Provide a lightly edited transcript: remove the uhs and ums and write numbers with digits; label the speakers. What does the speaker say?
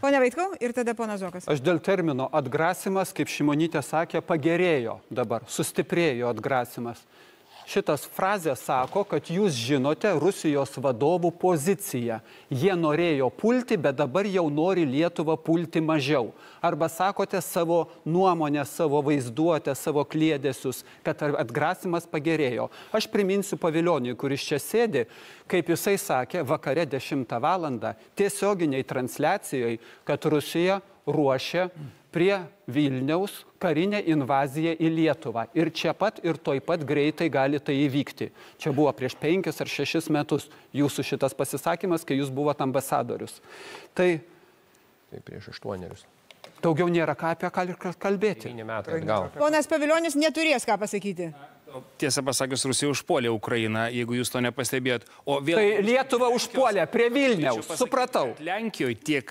Speaker 1: Pone Vaitkau ir tada ponas Zuokas.
Speaker 2: Aš dėl termino atgrasimas, kaip Šimonytė sakė, pagerėjo dabar, sustiprėjo atgrasimas. Šitas frazė sako, kad jūs žinote Rusijos vadovų poziciją. Jie norėjo pulti, bet dabar jau nori Lietuvą pulti mažiau. Arba sakote savo nuomonę, savo vaizduotę, savo kliedesius, kad atgrasimas pagerėjo. Aš priminsiu Pavilioniui, kuris čia sėdi, kaip jisai sakė, vakare 10 valandą tiesioginiai transliacijoje, kad Rusija ruošia prie Vilniaus karinę invaziją į Lietuvą. Ir čia pat ir toj pat greitai gali tai įvykti. Čia buvo prieš 5 ar 6 metus jūsų šitas pasisakymas, kai jūs buvote ambasadorius. Tai
Speaker 3: prieš 8.
Speaker 2: Daugiau nėra ką apie ką kalbėti.
Speaker 1: Ponas Pavilionis neturės ką pasakyti.
Speaker 4: Tiesą pasakius, Rusija užpuolė Ukrainą, jeigu jūs to nepastebėjot.
Speaker 2: Tai Lietuva užpuolė prie Vilniaus, supratau.
Speaker 4: Lenkijoje tiek